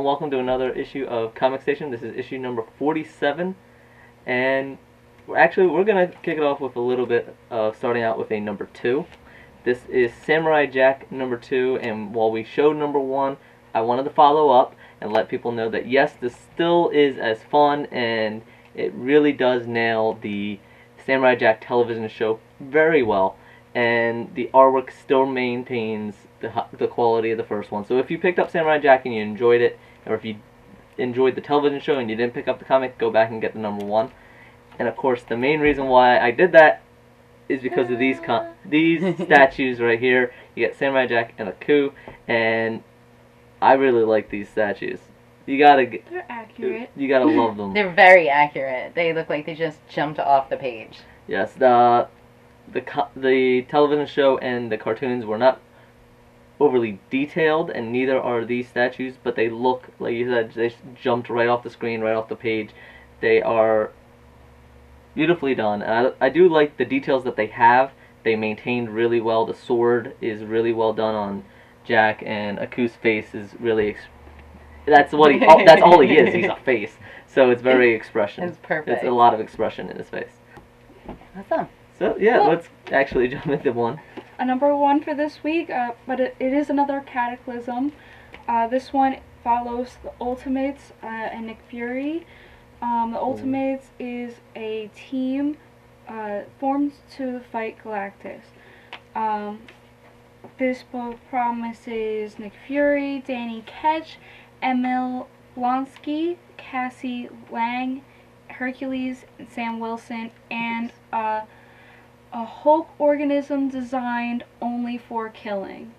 welcome to another issue of Comic Station. This is issue number 47, and we're going to kick it off with a little bit of starting out with a number 2. This is Samurai Jack number 2, and while we showed number 1, I wanted to follow up and let people know that yes, this still is as fun, and it really does nail the Samurai Jack television show very well, and the artwork still maintains the quality of the first one. So if you picked up Samurai Jack and you enjoyed it, or if you enjoyed the television show and you didn't pick up the comic, go back and get the number 1. And of course, the main reason why I did that is because of these statues right here. You get Samurai Jack and a coup, and I really like these statues. They're accurate. You gotta love them. They're very accurate. They look like they just jumped off the page. Yes, the television show and the cartoons were not overly detailed, and neither are these statues, but they look, like you said, they jumped right off the screen, right off the page. They are beautifully done. I do like the details that they have. They maintained really well. The sword is really well done on Jack, and Aku's face is really that's all he is. He's a face. So it's very expression. It's perfect. It's a lot of expression in his face. Awesome. So yeah, let's actually jump into one. A number 1 for this week, but it is another Cataclysm. This one follows the Ultimates and Nick Fury. The Ultimates is a team formed to fight Galactus. This book promises Nick Fury, Danny Ketch, Emil Blonsky, Cassie Lang, Hercules, Sam Wilson, and a Hulk organism designed only for killing.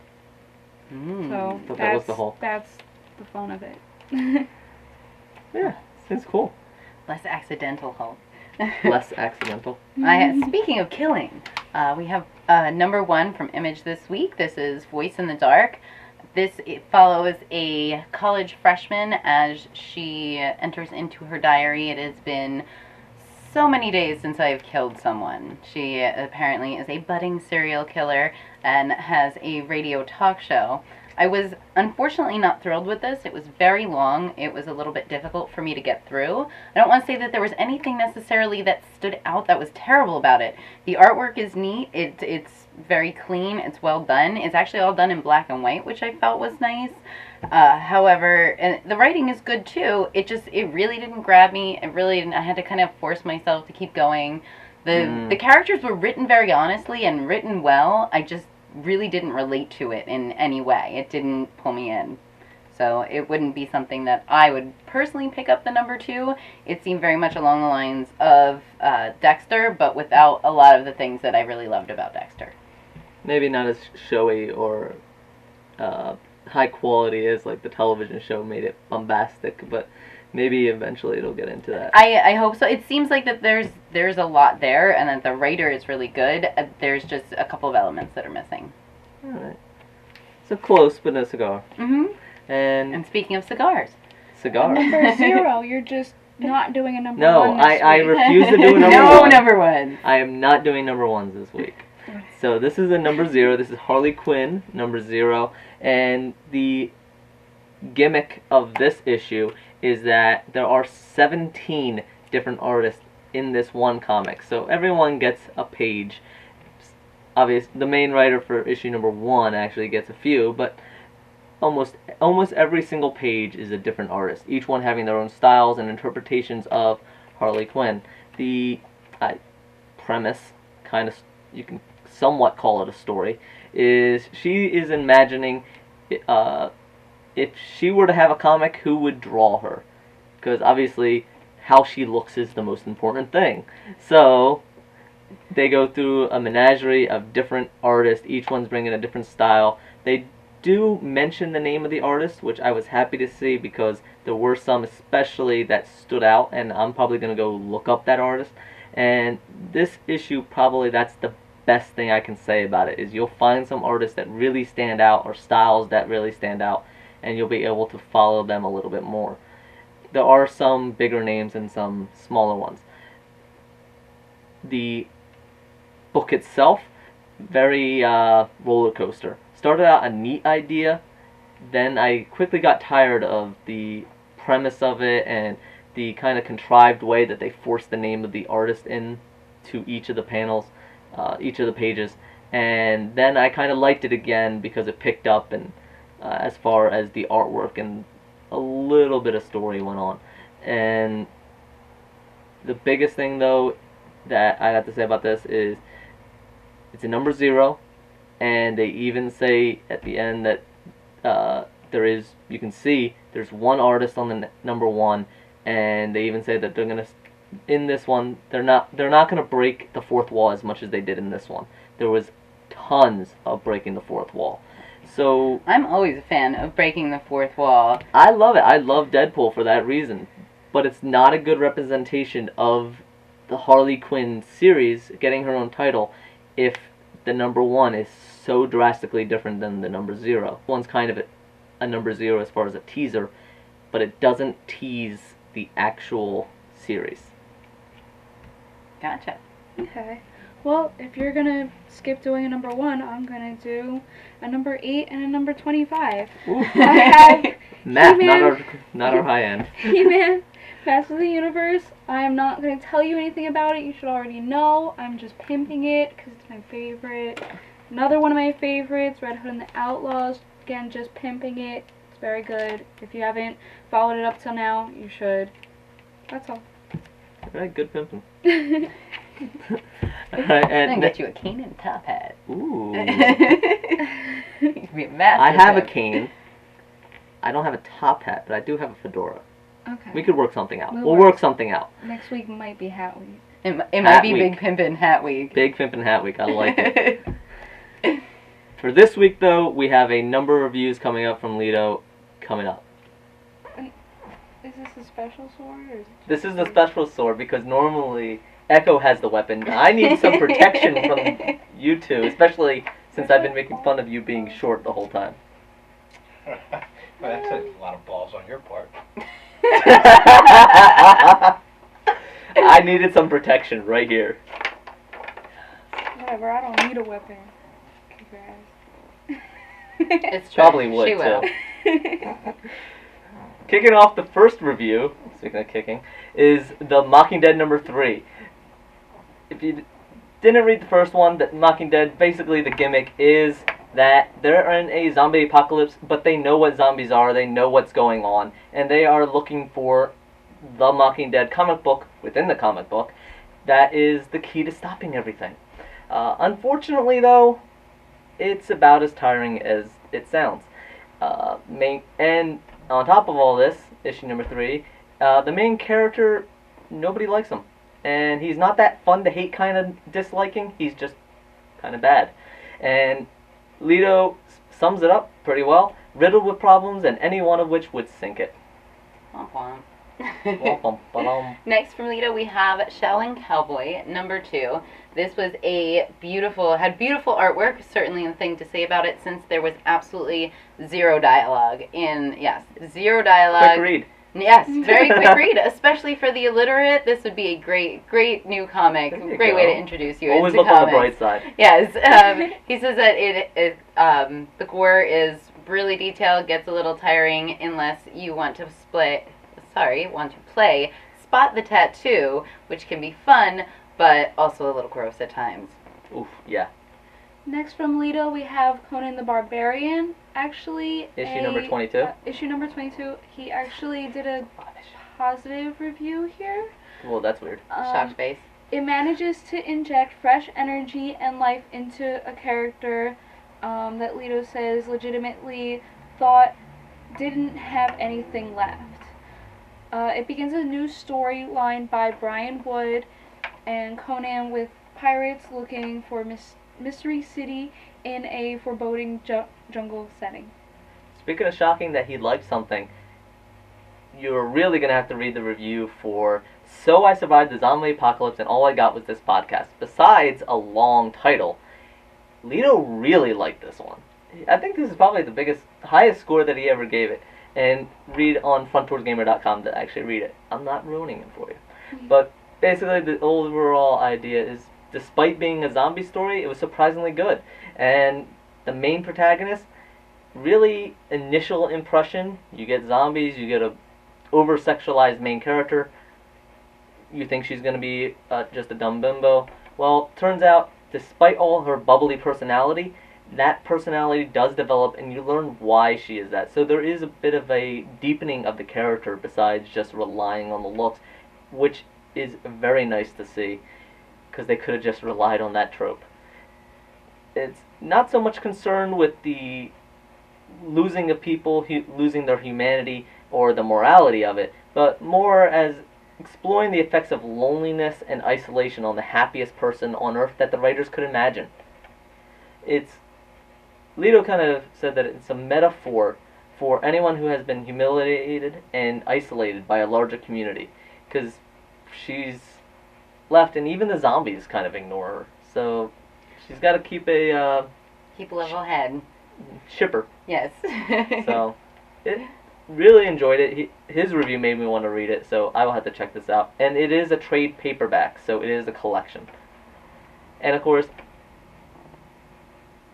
So that's the fun of it. Yeah, seems cool. Less accidental Hulk. Less accidental. Speaking of killing, we have number 1 from Image this week. This is Voice in the Dark. It follows a college freshman as she enters into her diary. It has been so many days since I've killed someone. She apparently is a budding serial killer and has a radio talk show. I was unfortunately not thrilled with this. It was very long. It was a little bit difficult for me to get through. I don't want to say that there was anything necessarily that stood out that was terrible about it. The artwork is neat. It's very clean. It's well done. It's actually all done in black and white, which I felt was nice. However, and the writing is good too. It really didn't grab me. I had to kind of force myself to keep going. The characters were written very honestly and written well. I just really didn't relate to it in any way. It didn't pull me in. So it wouldn't be something that I would personally pick up the number 2. It seemed very much along the lines of Dexter, but without a lot of the things that I really loved about Dexter. Maybe not as showy or high quality as like the television show made it bombastic, but maybe eventually it'll get into that. I hope so. It seems like that there's a lot there, and that the writer is really good. There's just a couple of elements that are missing. All right. So close, but no cigar. Mm-hmm. And speaking of cigars. Number 0, you're just not doing a number 1 No, this I week. refuse to do a number No 1. number 1. I am not doing number 1s this week. So this is a number 0. This is Harley Quinn, number 0. And the gimmick of this issue is that there are 17 different artists in this one comic. So everyone gets a page. Obviously, the main writer for issue number 1 actually gets a few, but almost every single page is a different artist, each one having their own styles and interpretations of Harley Quinn. The premise, kind of, you can somewhat call it a story, is she is imagining if she were to have a comic, who would draw her? Because obviously how she looks is the most important thing. So they go through a menagerie of different artists, each one's bringing a different style. They do mention the name of the artist, which I was happy to see, because there were some especially that stood out, and I'm probably going to go look up that artist. And this issue, probably that's the best thing I can say about it, is you'll find some artists that really stand out, or styles that really stand out, and you'll be able to follow them a little bit more. There are some bigger names and some smaller ones. The book itself, very roller coaster. Started out a neat idea, then I quickly got tired of the premise of it and the kind of contrived way that they forced the name of the artist in to each of the panels, each of the pages. And then I kind of liked it again because it picked up, and as far as the artwork and a little bit of story went on. And the biggest thing, though, that I have to say about this is it's a number 0, and they even say at the end that you can see there's one artist on the number 1, and they even say that they're gonna, in this one, they're not gonna break the fourth wall as much as they did in this one. There was tons of breaking the fourth wall. So I'm always a fan of breaking the fourth wall. I love it. I love Deadpool for that reason. But it's not a good representation of the Harley Quinn series getting her own title if the number 1 is so drastically different than the number 0. One's kind of a number 0 as far as a teaser, but it doesn't tease the actual series. Gotcha. Okay. Well, if you're gonna skip doing a number 1, I'm gonna do a number 8 and a number 25. Ooh. I have Math, He-Man. not our high end. He-Man, Masters of the Universe. I am not gonna tell you anything about it. You should already know. I'm just pimping it because it's my favorite. Another one of my favorites, Red Hood and the Outlaws. Again, just pimping it. It's very good. If you haven't followed it up till now, you should. That's all. Alright, good pimping. Alright, I'm and gonna get you a cane and top hat. ooh. You can be a master I have a pimp. cane. I don't have a top hat, but I do have a fedora. Okay. We could work something out. We'll We'll work. work something out. Next week might be Hat Week. It Hat might be week. Big Pimpin' Hat Week. Big Pimpin' Hat Week. I like it. For this week, though, we have a number of reviews coming up from Lido coming up. Is this a special sword? Or is it This is the special sword because normally Echo has the weapon. I need some protection from you two, especially since I've been making fun of you being short the whole time. Well, that's a lot of balls on your part. I needed some protection right here. Whatever, I don't need a weapon. Congrats. It's true. Probably would, She will. too. Kicking off the first review, speaking of kicking, is The Mocking Dead number 3. If you didn't read the first one, The Mocking Dead, basically the gimmick is that they're in a zombie apocalypse, but they know what zombies are, they know what's going on, and they are looking for the Mocking Dead comic book within the comic book that is the key to stopping everything. Unfortunately, though, it's about as tiring as it sounds. And on top of all this, issue number 3, the main character, nobody likes him. And he's not that fun to hate kind of disliking, he's just kind of bad. And Lido sums it up pretty well, riddled with problems, and any one of which would sink it. Womp womp. Womp-womp-ba-dum. Next from Lita we have Shaolin Cowboy number 2. This was had beautiful artwork, certainly a thing to say about it since there was absolutely zero dialogue zero dialogue. Quick read. Yes, very quick read, especially for the illiterate. This would be a great new comic. There you Great go. way to introduce you Always into look on the comics. bright side. Yes, he says that the gore is really detailed, gets a little tiring unless you want to play Spot the Tattoo, which can be fun, but also a little gross at times. Oof, yeah. Next from Lido, we have Conan the Barbarian. Actually, Issue number 22? Issue number 22. He actually did a positive review here. Well, that's weird. Shocked face. It manages to inject fresh energy and life into a character that Lido says legitimately thought didn't have anything left. It begins a new storyline by Brian Wood and Conan with pirates looking for Mystery City in a foreboding jungle setting. Speaking of shocking that he liked something, you're really going to have to read the review for So I Survived the Zombie Apocalypse and All I Got Was This Podcast. Besides a long title, Lido really liked this one. I think this is probably the highest score that he ever gave it. And read on fronttowardgamer.com to actually read it. I'm not ruining it for you. But basically the overall idea is, despite being a zombie story, it was surprisingly good. And the main protagonist, really initial impression, you get zombies, you get a over-sexualized main character, you think she's going to be just a dumb bimbo. Well, turns out, despite all her bubbly personality, that personality does develop and you learn why she is that. So there is a bit of a deepening of the character besides just relying on the looks, which is very nice to see, because they could have just relied on that trope. It's not so much concerned with the losing of people, losing their humanity, or the morality of it, but more as exploring the effects of loneliness and isolation on the happiest person on Earth that the writers could imagine. Leto kind of said that it's a metaphor for anyone who has been humiliated and isolated by a larger community, because she's left, and even the zombies kind of ignore her. So she's got to keep a keep a level head. Shipper. Yes. So really enjoyed it. His review made me want to read it, so I will have to check this out. And it is a trade paperback, so it is a collection. And of course,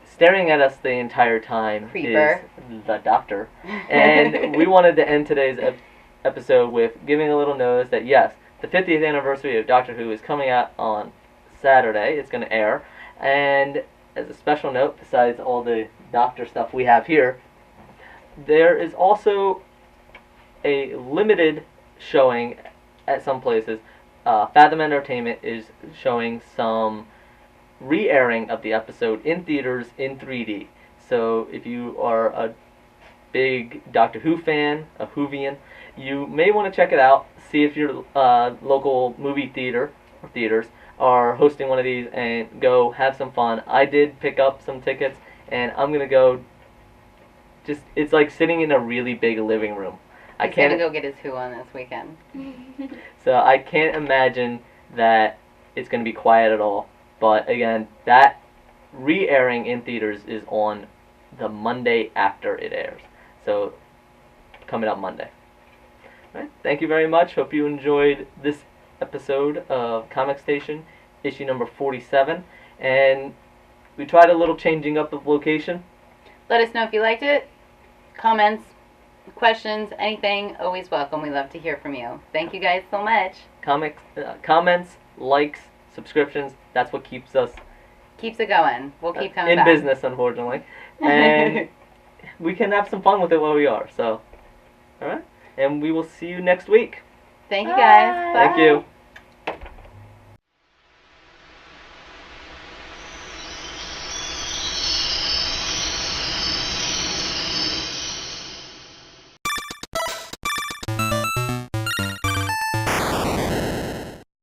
staring at us the entire time Creeper. is the Doctor. And we wanted to end today's episode with giving a little notice that yes, the 50th anniversary of Doctor Who is coming out on Saturday. It's going to air. And as a special note, besides all the Doctor stuff we have here, there is also a limited showing at some places. Fathom Entertainment is showing some re-airing of the episode in theaters in 3D. So if you are a big Doctor Who fan, a Whovian, you may want to check it out. See if your local movie theater or theaters are hosting one of these, and go have some fun. I did pick up some tickets, and I'm gonna go. It's like sitting in a really big living room. He's gonna go get his Who on this weekend. So I can't imagine that it's gonna be quiet at all. But again, that re-airing in theaters is on the Monday after it airs. So coming up Monday. All right. Thank you very much. Hope you enjoyed this episode of Comic Station, issue number 47. And we tried a little changing up of location. Let us know if you liked it. Comments, questions, anything, always welcome. We love to hear from you. Thank you guys so much. Comments, likes, subscriptions, that's what keeps us... Keeps it going. We'll keep coming in back. business, unfortunately. And we can have some fun with it while we are. So, alright. And we will see you next week. Thank you guys. Bye. Thank you.